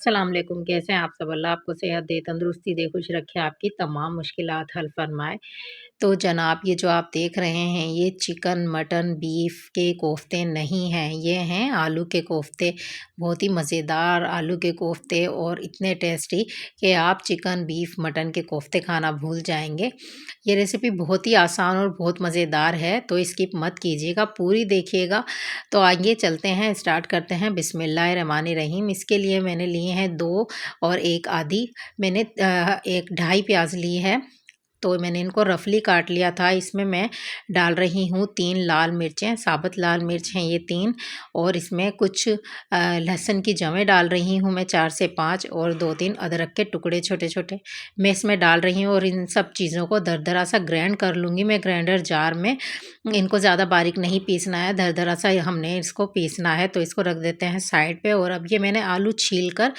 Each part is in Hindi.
अस्सलाम वालेकुम, कैसे हैं आप सब? अल्लाह आपको सेहत दे, तंदुरुस्ती दे, खुश रखे, आपकी तमाम मुश्किलात हल फरमाए। तो जनाब ये जो आप देख रहे हैं ये चिकन, मटन, बीफ के कोफ्ते नहीं हैं, ये हैं आलू के कोफ्ते। बहुत ही मज़ेदार आलू के कोफ्ते और इतने टेस्टी कि आप चिकन, बीफ, मटन के कोफ्ते खाना भूल जाएँगे। ये रेसिपी बहुत ही आसान और बहुत मज़ेदार है, तो स्किप मत कीजिएगा, पूरी देखिएगा। तो आइए चलते हैं, स्टार्ट करते हैं। बिस्मिल्लाहिर्रहमानिर्रहीम। इसके लिए मैंने लिए हैं 2 और 1 आधी मैंने 1 ढाई प्याज़ ली है, तो मैंने इनको रफली काट लिया था। इसमें मैं डाल रही हूँ 3 लाल मिर्चें, साबुत लाल मिर्च हैं ये 3, और इसमें कुछ लहसुन की जवें डाल रही हूँ मैं 4 से 5, और 2-3 अदरक के टुकड़े छोटे-छोटे मैं इसमें डाल रही हूँ, और इन सब चीज़ों को दरदरा सा ग्राइंड कर लूँगी मैं ग्राइंडर जार में। इनको ज़्यादा बारीक नहीं पीसना है, दरदरा सा हमने इसको पीसना है, तो इसको रख देते हैं साइड पे। और अब ये मैंने आलू छील कर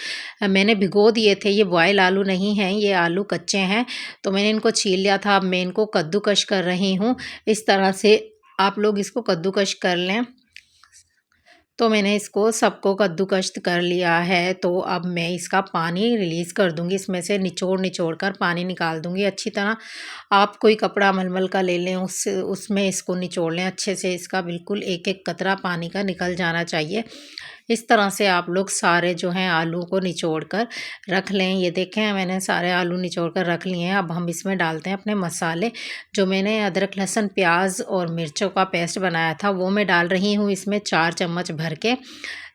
मैंने भिगो दिए थे, ये बॉयल आलू नहीं हैं, ये आलू कच्चे हैं, तो मैंने इनको छील लिया था। अब मैं इनको कद्दूकश कर रही हूँ, इस तरह से आप लोग इसको कद्दूकश कर लें। तो मैंने इसको सबको कद्दूकश कर लिया है, तो अब मैं इसका पानी रिलीज़ कर दूँगी, इसमें से निचोड़-निचोड़ कर पानी निकाल दूँगी अच्छी तरह। आप कोई कपड़ा मलमल का ले लें, उससे उसमें इसको निचोड़ लें अच्छे से, इसका बिल्कुल एक-एक कतरा पानी का निकल जाना चाहिए। इस तरह से आप लोग सारे जो हैं आलू को निचोड़ कर रख लें। ये देखें मैंने सारे आलू निचोड़ कर रख लिए हैं। अब हम इसमें डालते हैं अपने मसाले। जो मैंने अदरक, लहसुन, प्याज़ और मिर्चों का पेस्ट बनाया था वो मैं डाल रही हूँ इसमें 4 चम्मच भर के।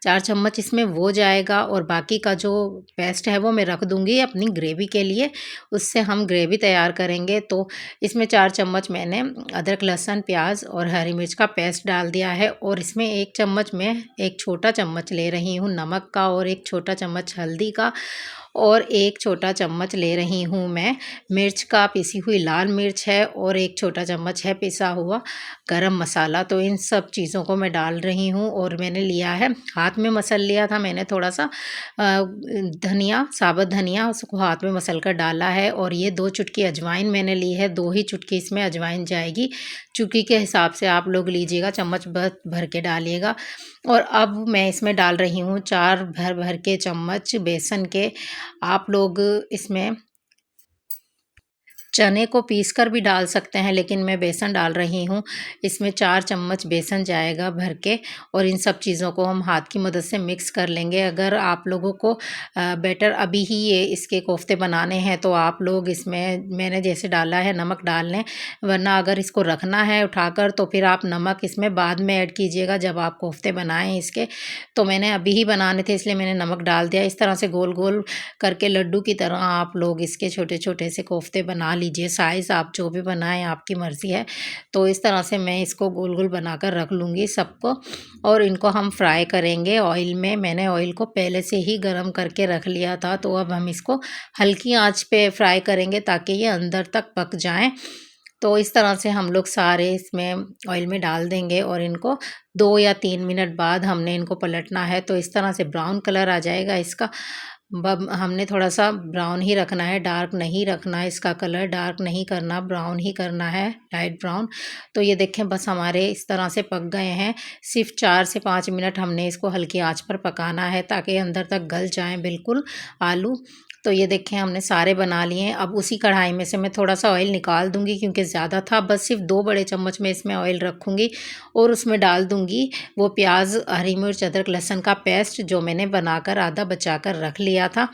4 चम्मच इसमें वो जाएगा, और बाकी का जो पेस्ट है वो मैं रख दूँगी अपनी ग्रेवी के लिए, उससे हम ग्रेवी तैयार करेंगे। तो इसमें 4 चम्मच मैंने अदरक, लहसुन, प्याज़ और हरी मिर्च का पेस्ट डाल दिया है, और इसमें 1 चम्मच मैं 1 छोटा चम्मच ले रही हूँ नमक का, और 1 छोटा चम्मच हल्दी का, और 1 छोटा चम्मच ले रही हूँ मैं मिर्च का, पिसी हुई लाल मिर्च है, और 1 छोटा चम्मच है पिसा हुआ गरम मसाला। तो इन सब चीज़ों को मैं डाल रही हूँ, और मैंने लिया है, हाथ में मसल लिया था मैंने थोड़ा-सा धनिया, साबुत धनिया, उसको हाथ में मसल कर डाला है, और ये 2 चुटकी अजवाइन मैंने ली है, 2 ही चुटकी इसमें अजवाइन जाएगी। चुटकी के हिसाब से आप लोग लीजिएगा, चम्मच भर भर के डालिएगा। और अब मैं इसमें डाल रही हूँ 4 भर-भर के चम्मच बेसन के। आप लोग इसमें चने को पीसकर भी डाल सकते हैं, लेकिन मैं बेसन डाल रही हूँ। इसमें 4 चम्मच बेसन जाएगा भर के, और इन सब चीज़ों को हम हाथ की मदद से मिक्स कर लेंगे। अगर आप लोगों को बैटर अभी ही ये इसके कोफ्ते बनाने हैं, तो आप लोग इसमें मैंने जैसे डाला है नमक डाल लें, वरना अगर इसको रखना है उठाकर तो फिर आप नमक इसमें बाद में ऐड कीजिएगा जब आप कोफ्ते बनाएँ इसके। तो मैंने अभी ही बनाने थे इसलिए मैंने नमक डाल दिया। इस तरह से गोल-गोल करके लड्डू की तरह आप लोग इसके छोटे-छोटे से कोफ्ते बना लीजिए। साइज़ आप जो भी बनाएँ आपकी मर्ज़ी है। तो इस तरह से मैं इसको गोल-गोल बनाकर रख लूँगी सबको, और इनको हम फ्राई करेंगे ऑयल में। मैंने ऑयल को पहले से ही गरम करके रख लिया था, तो अब हम इसको हल्की आँच पे फ्राई करेंगे ताकि ये अंदर तक पक जाएँ। तो इस तरह से हम लोग सारे इसमें ऑयल में डाल देंगे, और इनको 2 या 3 मिनट बाद हमने इनको पलटना है। तो इस तरह से ब्राउन कलर आ जाएगा इसका। बब हमने थोड़ा-सा ब्राउन ही रखना है, डार्क नहीं रखना है, इसका कलर डार्क नहीं करना, ब्राउन ही करना है, लाइट ब्राउन। तो ये देखें बस हमारे इस तरह से पक गए हैं। सिर्फ़ 4 से 5 मिनट हमने इसको हल्की आँच पर पकाना है ताकि अंदर तक गल जाएँ बिल्कुल आलू। तो ये देखें हमने सारे बना लिए हैं। अब उसी कढ़ाई में से मैं थोड़ा-सा ऑयल निकाल दूँगी क्योंकि ज़्यादा था, बस सिर्फ़ 2 बड़े चम्मच मैं इसमें ऑयल रखूँगी, और उसमें डाल दूँगी वो प्याज़, हरी मिर्च, अदरक, लहसुन का पेस्ट जो मैंने बनाकर आधा बचाकर रख लिया था।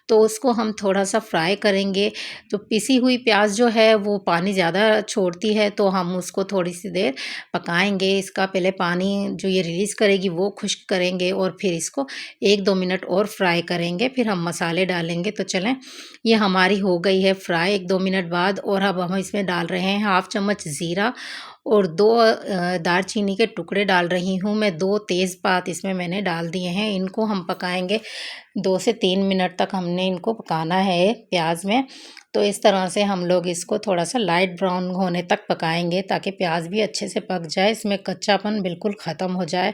तो उसको हम थोड़ा-सा फ्राई करेंगे। तो पिसी हुई प्याज़ जो है वो पानी ज़्यादा छोड़ती है, तो हम उसको थोड़ी-सी देर पकाएँगे। इसका पहले पानी जो ये रिलीज़ करेगी वो खुश्क करेंगे, और फिर इसको 1-2 मिनट और फ्राई करेंगे, फिर हम मसाले डालेंगे। तो चलें, ये हमारी हो गई है फ्राई 1-2 मिनट बाद, और अब हम इसमें डाल रहे हैं हाफ़ चम्मच ज़ीरा, और 2 दालचीनी के टुकड़े डाल रही हूँ मैं, 2 तेज़पात इसमें मैंने डाल दिए हैं। इनको हम पकाएँगे 2 से 3 मिनट तक हमने इनको पकाना है प्याज़ में। तो इस तरह से हम लोग इसको थोड़ा-सा लाइट ब्राउन होने तक पकाएँगे ताकि प्याज़ भी अच्छे से पक जाए, इसमें कच्चापन बिल्कुल ख़त्म हो जाए।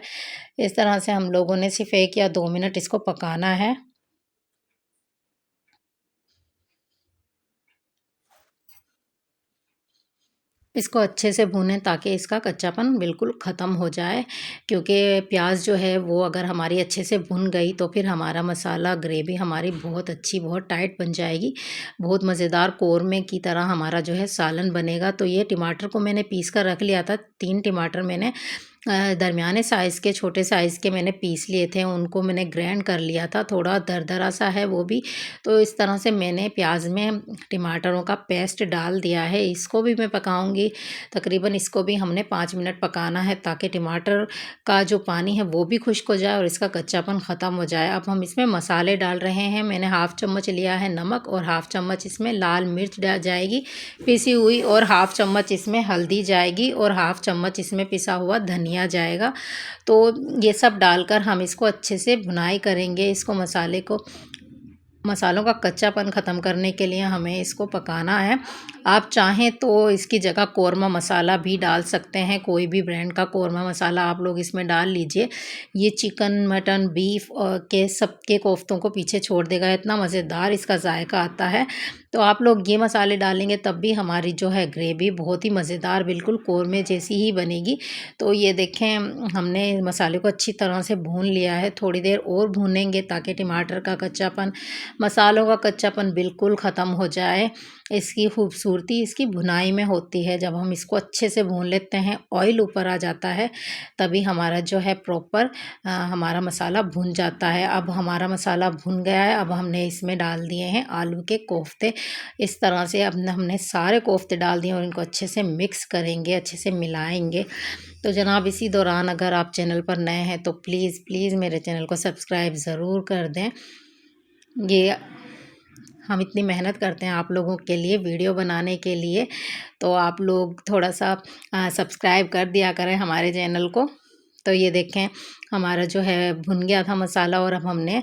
इस तरह से हम लोगों ने सिर्फ़ 1 या 2 मिनट इसको पकाना है। इसको अच्छे से भूनें ताकि इसका कच्चापन बिल्कुल ख़त्म हो जाए, क्योंकि प्याज जो है वो अगर हमारी अच्छे से भुन गई तो फिर हमारा मसाला ग्रेवी हमारी बहुत अच्छी बहुत टाइट बन जाएगी। बहुत मज़ेदार कौरमे की तरह हमारा जो है सालन बनेगा। तो ये टमाटर को मैंने पीस कर रख लिया था। 3 टमाटर मैंने दरमियाने साइज़ के छोटे साइज़ के मैंने पीस लिए थे, उनको मैंने ग्राइंड कर लिया था। थोड़ा दरदरा सा है वो भी। तो इस तरह से मैंने प्याज में टमाटरों का पेस्ट डाल दिया है। इसको भी मैं पकाऊंगी, तकरीबन इसको भी हमने 5 मिनट पकाना है ताकि टमाटर का जो पानी है वो भी खुश्क हो जाए और इसका कच्चापन ख़त्म हो जाए। अब हम इसमें मसाले डाल रहे हैं। मैंने हाफ़ चम्मच लिया है नमक और हाफ़ चम्मच इसमें लाल मिर्च डाल जाएगी पिसी हुई, और हाफ़ चम्मच इसमें हल्दी जाएगी और हाफ़ चम्मच इसमें पिसा हुआ धनिया जाएगा। तो ये सब डालकर हम इसको अच्छे से भुनाई करेंगे। इसको मसालों का कच्चापन ख़त्म करने के लिए हमें इसको पकाना है। आप चाहें तो इसकी जगह कौरमा मसाला भी डाल सकते हैं, कोई भी ब्रांड का कौरमा मसाला आप लोग इसमें डाल लीजिए। ये चिकन, मटन, बीफ के सबके कोफ्तों को पीछे छोड़ देगा, इतना मज़ेदार इसका जायका आता है। तो आप लोग ये मसाले डालेंगे तब भी हमारी जो है ग्रेवी बहुत ही मज़ेदार बिल्कुल कौरमे जैसी ही बनेगी। तो ये देखें, हमने मसाले को अच्छी तरह से भून लिया है। थोड़ी देर और भूनेंगे ताकि टमाटर का कच्चापन, मसालों का कच्चापन बिल्कुल ख़त्म हो जाए। इसकी खूबसूरती इसकी भुनाई में होती है। जब हम इसको अच्छे से भून लेते हैं, ऑयल ऊपर आ जाता है, तभी हमारा जो है प्रॉपर हमारा मसाला भुन जाता है। अब हमारा मसाला भुन गया है। अब हमने इसमें डाल दिए हैं आलू के कोफ्ते। इस तरह से अब हमने सारे कोफ्ते डाल दिए और इनको अच्छे से मिक्स करेंगे, अच्छे से मिलाएंगे। तो जनाब, इसी दौरान अगर आप चैनल पर नए हैं तो प्लीज़ प्लीज़ मेरे चैनल को सब्सक्राइब ज़रूर कर दें। ये हम इतनी मेहनत करते हैं आप लोगों के लिए वीडियो बनाने के लिए, तो आप लोग थोड़ा सा सब्सक्राइब कर दिया करें हमारे चैनल को। तो ये देखें, हमारा जो है भुन गया था मसाला और अब हमने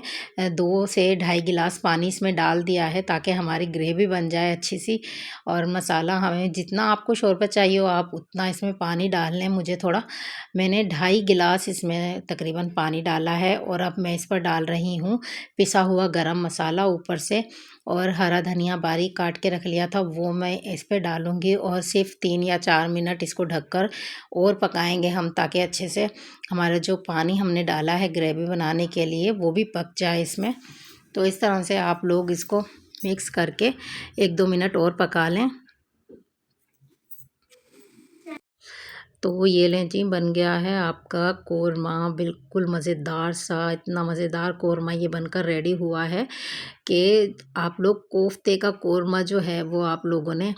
2 से ढाई गिलास पानी इसमें डाल दिया है ताकि हमारी ग्रेवी बन जाए अच्छी सी। और मसाला हमें जितना आपको शोरबा चाहिए हो आप उतना इसमें पानी डाल लें। मैंने 2.5 गिलास इसमें तकरीबन पानी डाला है और अब मैं इस पर डाल रही हूँ पिसा हुआ गरम मसाला ऊपर से, और हरा धनिया बारीक काट के रख लिया था वो मैं इस पे डालूँगी, और सिर्फ 3 या 4 मिनट इसको ढककर और पकाएंगे हम ताकि अच्छे से हमारा जो पानी हमने डाला है ग्रेवी बनाने के लिए वो भी पक जाए इसमें। तो इस तरह से आप लोग इसको मिक्स करके 1-2 मिनट और पका लें। तो ये लें जी, बन गया है आपका कौरमा, बिल्कुल मज़ेदार सा, इतना मज़ेदार कौरमा ये बनकर रेडी हुआ है कि आप लोग कोफ्ते का कौरमा जो है वो आप लोगों ने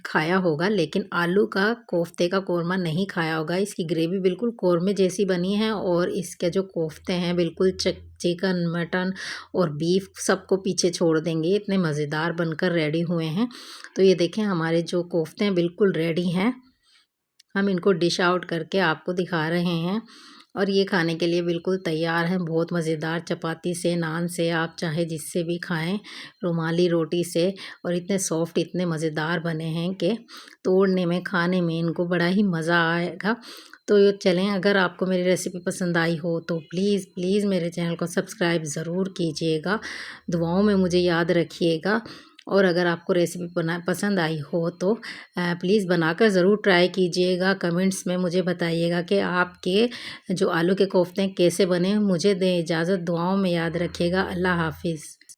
खाया होगा, लेकिन आलू का कोफ्ते का कौरमा नहीं खाया होगा। इसकी ग्रेवी बिल्कुल कौरमे जैसी बनी है और इसके जो कोफ्ते हैं बिल्कुल चिकन, मटन और बीफ सबको पीछे छोड़ देंगे, इतने मज़ेदार बनकर रेडी हुए हैं। तो ये देखें, हमारे जो कोफ्ते हैं बिल्कुल रेडी हैं। हम इनको डिश आउट करके आपको दिखा रहे हैं और ये खाने के लिए बिल्कुल तैयार हैं। बहुत मज़ेदार, चपाती से, नान से, आप चाहे जिससे भी खाएं, रुमाली रोटी से। और इतने सॉफ्ट, इतने मज़ेदार बने हैं कि तोड़ने में, खाने में इनको बड़ा ही मज़ा आएगा। तो ये चलें, अगर आपको मेरी रेसिपी पसंद आई हो तो प्लीज़ प्लीज़ मेरे चैनल को सब्सक्राइब ज़रूर कीजिएगा, दुआओं में मुझे याद रखिएगा। और अगर आपको रेसिपी पसंद आई हो तो प्लीज़ बनाकर ज़रूर ट्राई कीजिएगा। कमेंट्स में मुझे बताइएगा कि आपके जो आलू के कोफ्ते कैसे बने। मुझे दें इजाज़त, दुआओं में याद रखिएगा। अल्लाह हाफ़िज़।